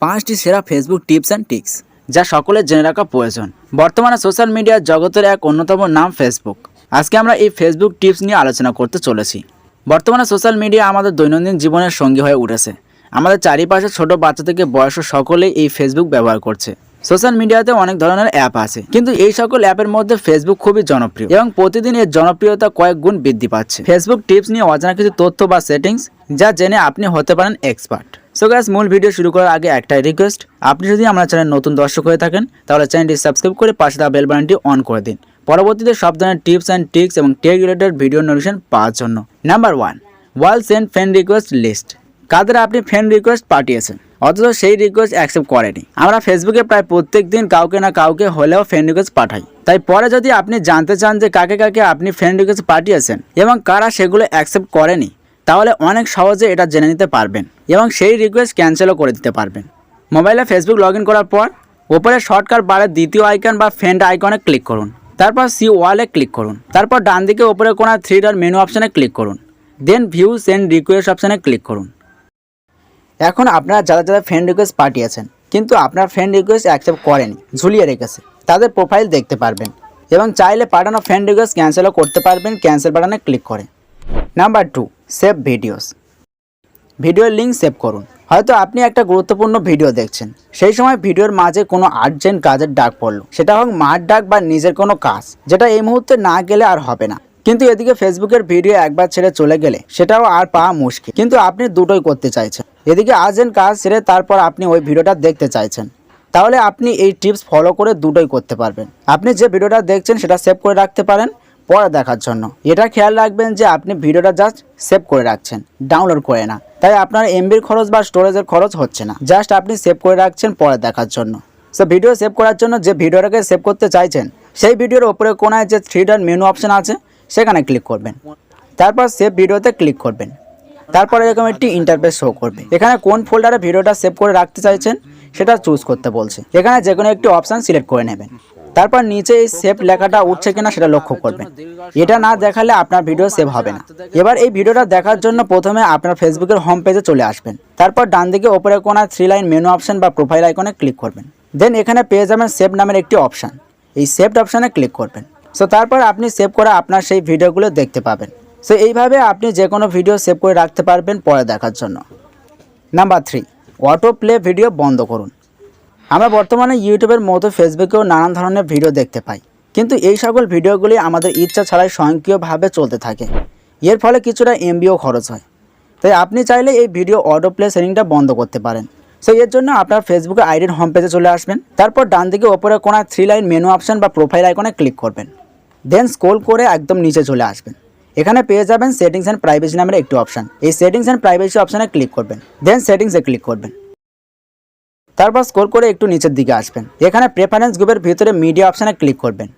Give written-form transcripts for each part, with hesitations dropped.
5টি সেরা Facebook tips and tricks যা সকলের জেনে রাখা প্রয়োজন। বর্তমানে সোশ্যাল মিডিয়ার জগতের এক অন্যতম নাম ফেসবুক। আজকে আমরা এই ফেসবুক টিপস নিয়ে আলোচনা করতে চলেছি। বর্তমানে সোশ্যাল মিডিয়া আমাদের দৈনন্দিন জীবনের সঙ্গী হয়ে উঠেছে। আমাদের চারিপাশে ছোট বাচ্চা থেকে বয়স্ক সকলেই এই ফেসবুক ব্যবহার করছে। সোশ্যাল মিডিয়াতে অনেক ধরনের অ্যাপ আছে, কিন্তু এই সকল অ্যাপের মধ্যে ফেসবুক খুবই জনপ্রিয় এবং প্রতিদিন এর জনপ্রিয়তা কয়েক গুণ বৃদ্ধি পাচ্ছে। ফেসবুক টিপস নিয়ে অজানা কিছু তথ্য বা সেটিংস যা জেনে আপনি হতে পারেন এক্সপার্ট। সো গাইস, মূল ভিডিও শুরু করার আগে একটাই রিকোয়েস্ট, আপনি যদি আমার চ্যানেল নতুন দর্শক হয়ে থাকেন তাহলে চ্যানেলটি সাবস্ক্রাইব করে পাশে থাকা বেল বাটনটি অন করে দিন পরবর্তীতে সব ধরনের টিপস অ্যান্ড ট্রিক্স এবং টেক রিলেটেড ভিডিও নোটিফিকেশন পাওয়ার জন্য। নাম্বার 1, ওয়াল সেন্ড ফ্রেন্ড রিকোয়েস্ট লিস্ট। কাদের আপনি ফ্রেন্ড রিকোয়েস্ট পাঠিয়েছেন অথচ সেই রিকোয়েস্ট অ্যাকসেপ্ট করেনি। আমরা ফেসবুকে প্রায় প্রত্যেক দিন কাউকে না কাউকে হলেও ফ্রেন্ড রিকোয়েস্ট পাঠাই। তাই পরে যদি আপনি জানতে চান যে কাকে কাকে আপনি ফ্রেন্ড রিকোয়েস্ট পাঠিয়েছেন এবং কারা সেগুলো অ্যাকসেপ্ট করেনি, তাহলে অনেক সহজে এটা জেনে নিতে পারবেন এবং সেই রিকোয়েস্ট ক্যান্সেলও করে দিতে পারবেন। মোবাইলে ফেসবুক লগ ইন করার পর ওপরে শর্টকাট বারে দ্বিতীয় আইকন বা ফ্রেন্ড আইকনে ক্লিক করুন, তারপর সি ওয়ালে ক্লিক করুন, তারপর ডান দিকে ওপরে কোনা 3 ডট মেনু অপশানে ক্লিক করুন, দেন ভিউ সেন্ড রিকোয়েস্ট অপশানে ক্লিক করুন। এখন আপনারা যারা ফ্রেন্ড রিকোয়েস্ট পাঠিয়েছেন কিন্তু আপনার ফ্রেন্ড রিকোয়েস্ট অ্যাকসেপ্ট করেনি, ঝুলিয়ে রেখেছে, তাদের প্রোফাইল দেখতে পারবেন এবং চাইলে পাঠানো ফ্রেন্ড রিকোয়েস্ট ক্যান্সেলও করতে পারবেন ক্যান্সেল বাটনে ক্লিক করে। Number 2, save videos. ভিডিওর লিঙ্ক সেভ করুন। হয়তো আপনি একটা গুরুত্বপূর্ণ ভিডিও দেখছেন, সেই সময় ভিডিওর মাঝে কোনো আর্জেন্ট কাজের ডাক পড়লো, সেটা হোক মার ডাক বা নিজের কোনো কাজ যেটা এই মুহূর্তে না গেলে আর হবে না। কিন্তু এদিকে ফেসবুকের ভিডিও একবার ছেড়ে চলে গেলে সেটাও আর পাওয়া মুশকিল, কিন্তু আপনি দুটোই করতে চাইছেন। এদিকে আর্জেন্ট কাজ ছেড়ে তারপর আপনি ওই ভিডিওটা দেখতে চাইছেন, তাহলে আপনি এই টিপস ফলো করে দুটোই করতে পারবেন। আপনি যে ভিডিওটা দেখছেন সেটা সেভ করে রাখতে পারেন পরে দেখার জন্য। এটা খেয়াল রাখবেন যে আপনি ভিডিওটা জাস্ট সেভ করে রাখছেন, ডাউনলোড করে না। তাই আপনার এমবির খরচ বা স্টোরেজের খরচ হচ্ছে না, জাস্ট আপনি সেভ করে রাখছেন পরে দেখার জন্য। সো ভিডিও সেভ করার জন্য যে ভিডিওটাকে সেভ করতে চাইছেন সেই ভিডিওর ওপরে কোনায় যে 3 ডট মেনু অপশন আছে সেখানে ক্লিক করবেন, তারপর সেভ ভিডিওতে ক্লিক করবেন। তারপর এরকম একটি ইন্টারফেস শো করবে। এখানে কোন ফোল্ডারে ভিডিওটা সেভ করে রাখতে চাইছেন সেটা চুজ করতে বলছে। এখানে যে কোনো একটি অপশান সিলেক্ট করে নেবেন, তারপর নিচে এই সেভ লেখাটা উঠছে কিনা সেটা লক্ষ্য করবেন। এটা না দেখালে আপনার ভিডিও সেভ হবে না। এবার এই ভিডিওটা দেখার জন্য প্রথমে আপনার ফেসবুকের হোম পেজে চলে আসবেন, তারপর ডান দিকে ওপরে কোনায় 3 লাইন মেনু অপশন বা প্রোফাইল আইকনে ক্লিক করবেন। দেন এখানে পেয়ে যাবেন সেভ নামের একটি অপশান, এই সেভড অপশানে ক্লিক করবেন। সো তারপর আপনি সেভ করা আপনার সেই ভিডিওগুলো দেখতে পাবেন। সো এইভাবে আপনি যে কোনো ভিডিও সেভ করে রাখতে পারবেন পরে দেখার জন্য। নাম্বার 3, অটো প্লে ভিডিও বন্ধ করুন। আমরা বর্তমানে ইউটিউবের মতো ফেসবুকেও নানান ধরনের ভিডিও দেখতে পাই, কিন্তু এই সকল ভিডিওগুলি আমাদের ইচ্ছা ছাড়াই স্বয়ংক্রিয়ভাবে চলতে থাকে। এর ফলে কিছুটা এমবিও খরচ হয়। তাই আপনি চাইলে এই ভিডিও অটো প্লে সেটিংটা বন্ধ করতে পারেন। সো এর জন্য আপনার ফেসবুকে আইডির হোম পেজে চলে আসবেন, তারপর ডান দিকে ওপরে কোনায় 3 লাইন মেনু অপশন বা প্রোফাইল আইকনে ক্লিক করবেন। দেন স্ক্রল করে একদম নিচে চলে আসবেন। এখানে পেয়ে যাবেন সেটিংস অ্যান্ড প্রাইভেসি নামের একটি অপশান, এই সেটিংস অ্যান্ড প্রাইভেসি অপশানে ক্লিক করবেন। দেন সেটিংসে ক্লিক করবেন, তারপর স্ক্রল করে একটু নিচের দিকে আসবেন। এখানে প্রেফারেন্স গ্রুপের ভিতরে মিডিয়া অপশানে ক্লিক করবেন।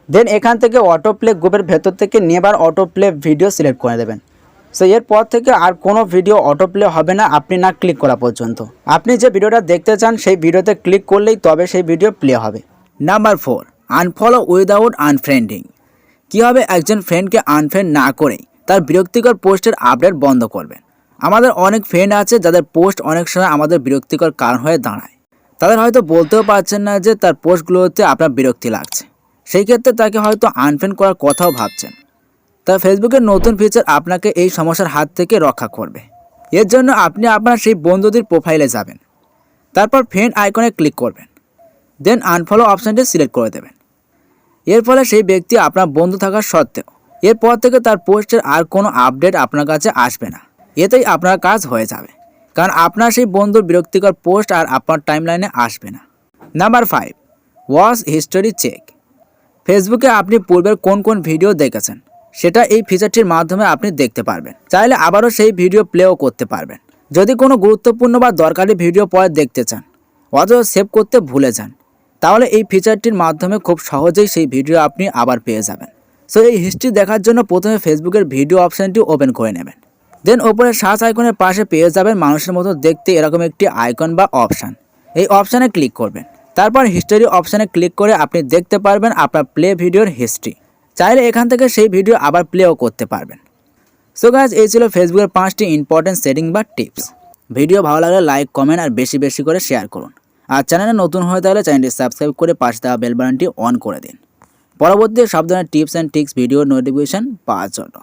দেন এখান থেকে অটো প্লে গ্রুপের ভেতর থেকে never auto play video select করে দেবেন। সো এরপর থেকে আর কোনো ভিডিও অটো প্লে হবে না আপনি না ক্লিক করা পর্যন্ত। আপনি যে ভিডিওটা দেখতে চান সেই ভিডিওতে ক্লিক করলেই তবে সেই ভিডিও প্লে হবে। Number 4, unfollow without unfriending. কীভাবে একজন ফ্রেন্ডকে আনফ্রেন্ড না করেই তার বিরক্তিকর পোস্টের আপডেট বন্ধ করবেন। আমাদের অনেক ফ্রেন্ড আছে যাদের পোস্ট অনেক সময় আমাদের বিরক্তিকর কারণ হয়ে দাঁড়ায়। তাদের হয়তো বলতেও পারছেন না যে তার পোস্টগুলোতে আপনার বিরক্তি লাগছে, সেই ক্ষেত্রে তাকে হয়তো আনফ্রেন্ড করার কথাও ভাবছেন। তাই ফেসবুকের নতুন ফিচার আপনাকে এই সমস্যার হাত থেকে রক্ষা করবে। এর জন্য আপনি আপনার সেই বন্ধুদের প্রোফাইলে যাবেন, তারপর ফ্রেন্ড আইকনে ক্লিক করবেন, দেন আনফলো অপশানটি সিলেক্ট করে দেবেন। এর ফলে সেই ব্যক্তি আপনার বন্ধু থাকা সত্ত্বেও এরপর থেকে তার পোস্টের আর কোনো আপডেট আপনার কাছে আসবে না। এতেই আপনার কাজ হয়ে যাবে, কারণ আপনার সেই বন্ধুর বিরক্তিকর পোস্ট আর আপনার টাইমলাইনে আসবে না। Number 5, watch history check. ফেসবুকে আপনি পূর্বের কোন কোন ভিডিও দেখেছেন সেটা এই ফিচারটির মাধ্যমে আপনি দেখতে পারবেন। চাইলে আবারও সেই ভিডিও প্লেও করতে পারবেন। যদি কোনো গুরুত্বপূর্ণ বা দরকারি ভিডিও পরে দেখতে চান অথবা সেভ করতে ভুলে যান, তাহলে এই ফিচারটির মাধ্যমে খুব সহজেই সেই ভিডিও আপনি আবার পেয়ে যাবেন। সো এই হিস্ট্রি দেখার জন্য প্রথমে ফেসবুকের ভিডিও অপশানটি ওপেন করে নেবেন। দেন ওপরে সার্চ আইকনের পাশে পেয়ে যাবেন মানুষের মতো দেখতে এরকম একটি আইকন বা অপশান, এই অপশানে ক্লিক করবেন। তারপর হিস্টোরি অপশানে ক্লিক করে আপনি দেখতে পারবেন আপনার প্লে ভিডিওর হিস্ট্রি। চাইলে এখান থেকে সেই ভিডিও আবার প্লেও করতে পারবেন। সো গাইস, এই ছিল ফেসবুকের 5টি ইম্পর্টেন্ট সেটিং বা টিপস। ভিডিও ভালো লাগলে লাইক, কমেন্ট আর বেশি বেশি করে শেয়ার করুন। আর চ্যানেলে নতুন হয়ে থাকলে চ্যানেলটি সাবস্ক্রাইব করে পাশে থাকা বেল বাটনটি অন করে দিন পরবর্তী সব ধরনের tips and tricks video notification পাওয়ার জন্য।